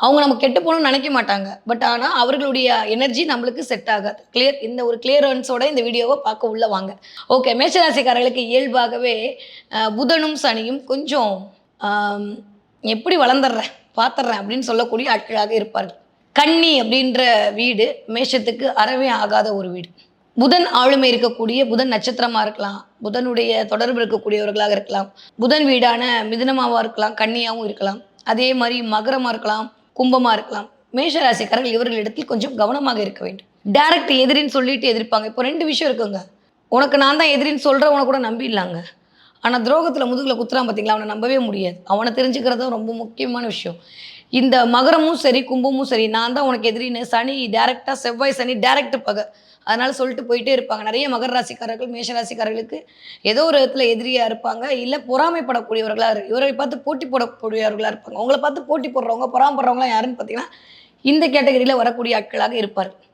அவங்க நம்ம கெட்டு போகணும்னு நினைக்க மாட்டாங்க. பட் ஆனா, அவர்களுடைய எனர்ஜி நம்மளுக்கு செட் ஆகாது. இந்த ஒரு கிளியரன்ஸோட இந்த வீடியோவ பார்க்க உள்ள வாங்க. ஓகே. மேஷராசிக்காரர்களுக்கு இயல்பாகவே புதனும், சனியும் கொஞ்சம் அம் எப்படி வளர்ந்துடுறேன், பார்த்துடுறேன் அப்படின்னு சொல்லக்கூடிய ஆட்களாக இருப்பார்கள். கன்னி அப்படின்ற வீடு மேஷத்துக்கு அறவே ஆகாத ஒரு வீடு. புதன் ஆளுமை இருக்கக்கூடிய புதன் நட்சத்திரமா இருக்கலாம். புதனுடைய தொடர்பு இருக்கக்கூடியவர்களாக இருக்கலாம். புதன் வீடான மிதுனமாவா இருக்கலாம், கன்னியாவும் இருக்கலாம். அதே மாரி மகரமா இருக்கலாம், கும்பமா இருக்கலாம். மேஷ ராசிக்காரர்கள் இவர்களிடத்தில் கொஞ்சம் கவனமாக இருக்க வேண்டும். டைரக்ட் எதிரின்னு சொல்லிட்டு எதிர்ப்பாங்க. இப்போ 2 விஷயம் இருக்குங்க. உனக்கு நான் தான் எதிரின்னு சொல்றவன கூட நம்பிடலாங்க. ஆனா துரோகத்துல முதுகுல குத்துறான் பார்த்தீங்களா, அவன நம்பவே முடியாது. அவன தெரிஞ்சுக்கிறது தான் ரொம்ப முக்கியமான விஷயம். இந்த மகரமும் சரி, கும்பமும் சரி, நான் தான் உனக்கு எதிரின்னு சனி டைரக்ட்டா செவ்வாய், சனி டைரக்ட் பகை. அதனால சொல்லிட்டு போயிட்டே இருப்பாங்க. நெறைய மகர ராசிக்காரர்கள், மேஷ ராசிக்காரர்களுக்கு ஏதோ ஒரு விதத்துல எதிரியா இருப்பாங்க. இல்ல பொறாமைப்படக்கூடியவர்களா இவரை பார்த்து போட்டி போடக்கூடியவர்களா இருப்பாங்க. உங்கள பார்த்து போட்டி போடுறவங்க, பொறாமப்படுறவங்கலாம் யாருன்னு பார்த்தீங்கன்னா, இந்த கேட்டகரியில வரக்கூடிய ஆட்களாக இருப்பார்கள்.